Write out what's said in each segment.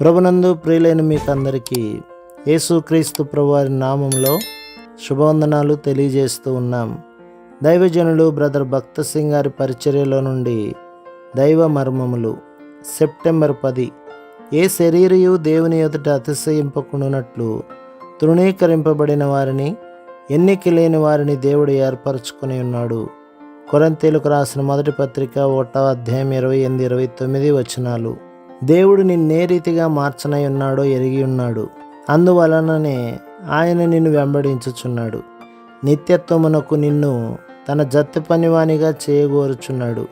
ప్రభునందు ప్రియులైన మీకందరికీ యేసుక్రీస్తు ప్రభువారి నామంలో శుభవందనాలు తెలియజేస్తూ ఉన్నాం. దైవజనులు బ్రదర్ భక్త సింగ్ గారి పరిచర్యలో నుండి దైవ మర్మములు సెప్టెంబర్ 10. ఏ శరీరయు దేవుని ఎదుట అతిశయింపకుండానట్లు తృణీకరింపబడిన వారిని, ఎన్నిక లేని వారిని దేవుడు ఏర్పరచుకొని ఉన్నాడు. కొరింథీయులకు రాసిన మొదటి పత్రిక 1వ అధ్యాయం 28-29 వచనాలు. దేవుడు నిన్నే రీతిగా మార్చనై ఉన్నాడో ఎరిగి ఉన్నాడు. అందువలననే ఆయన నిన్ను వెంబడించుచున్నాడు. నిత్యత్వమునకు నిన్ను తన జత్తి పనివానిగా చేయగోరుచున్నాడు.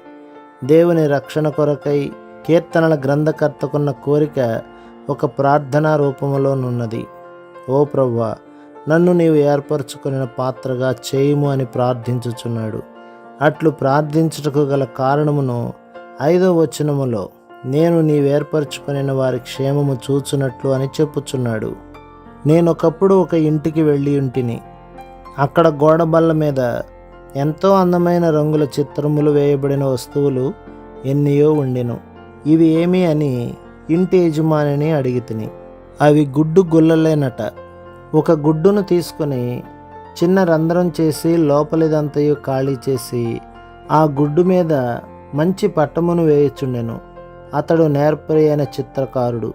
దేవుని రక్షణ కొరకై కీర్తనల గ్రంథకర్తకున్న కోరిక ఒక ప్రార్థనా రూపములోనున్నది. ఓ ప్రభువా, నన్ను నీవు ఏర్పరచుకున్న పాత్రగా చేయుము అని ప్రార్థించుచున్నాడు. అట్లు ప్రార్థించుటకు గల కారణమును 5వ వచనములో నేను నీవేర్పరచుకొనిన వారి క్షేమము చూచునట్లు అని చెప్పుచున్నాడు. నేనొకప్పుడు ఒక ఇంటికి వెళ్ళి ఉంటిని. అక్కడ గోడబల్ల మీద ఎంతో అందమైన రంగుల చిత్రములు వేయబడిన వస్తువులు ఎన్నియో ఉండెను. ఇవి ఏమి అని ఇంటి యజమానిని అడిగితిని. అవి గుడ్డు గుల్లలేనట. ఒక గుడ్డును తీసుకొని చిన్న రంధ్రం చేసి లోపలిదంతయు ఖాళీ చేసి ఆ గుడ్డు మీద మంచి పట్టమును వేయుచుండెను. అతడు నేర్పరి అయిన చిత్రకారుడు.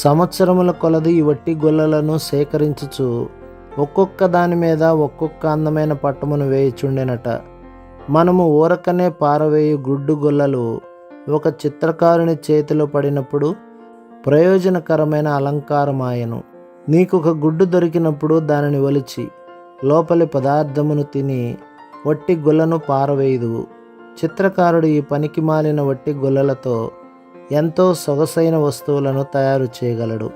సంవత్సరముల కొలది ఈ వట్టి గుల్లలను సేకరించుచు ఒక్కొక్క దాని మీద ఒక్కొక్క అందమైన పట్టమును వేయుచుండెనట. మనము ఊరకనే పారవేయు గుడ్డు గుల్లలు ఒక చిత్రకారుని చేతిలో పడినప్పుడు ప్రయోజనకరమైన అలంకారమాయను. నీకొక గుడ్డు దొరికినప్పుడు దానిని ఒలిచి లోపలి పదార్థమును తిని వట్టి గుల్లను పారవేయుదువు. చిత్రకారుడు ఈ పనికి మాలిన వట్టి గుల్లలతో ఎంతో సొగసైన వస్తువులను తయారు చేయగలడు.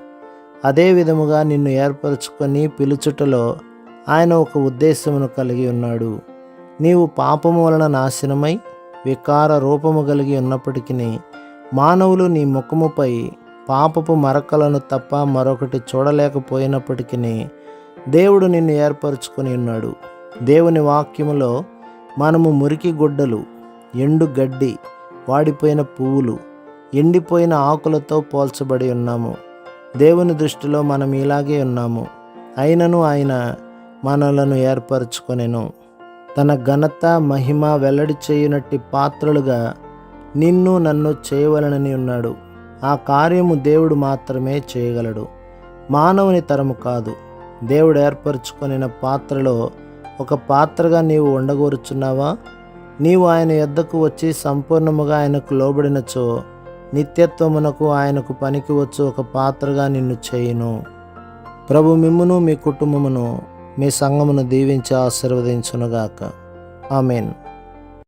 అదే విధముగా నిన్ను ఏర్పరచుకొని పిలుచుటలో ఆయన ఒక ఉద్దేశమును కలిగి ఉన్నాడు. నీవు పాపము వలన నాశనమై వికార రూపము కలిగి ఉన్నప్పటికీ మానవులు నీ ముఖముపై పాపపు మరకలను తప్ప మరొకటి చూడలేకపోయినప్పటికీ దేవుడు నిన్ను ఏర్పరచుకొని ఉన్నాడు. దేవుని వాక్యములో మనము మురికి గుడ్డలు, ఎండు గడ్డి, వాడిపోయిన పువ్వులు, ఎండిపోయిన ఆకులతో పోల్చబడి ఉన్నాము. దేవుని దృష్టిలో మనం ఇలాగే ఉన్నాము. అయినను ఆయన మనలను ఏర్పరచుకొనెను. తన ఘనత మహిమ వెల్లడి చేయునట్టి పాత్రలుగా నిన్ను నన్ను చేయవలనని ఉన్నాడు. ఆ కార్యము దేవుడు మాత్రమే చేయగలడు, మానవుని తరము కాదు. దేవుడు ఏర్పరచుకొనిన పాత్రలో ఒక పాత్రగా నీవు ఉండగోరుచున్నావా? నీవు ఆయన యొద్దకు వచ్చి సంపూర్ణముగా ఆయనకు లోబడినచో నిత్యత్వమునకు ఆయనకు పనికి వచ్చు ఒక పాత్రగా నిన్ను చేయును. ప్రభు మిమ్మును, మీ కుటుంబమును, మీ సంఘమును దీవించి ఆశీర్వదించునుగాక. ఆమేన్.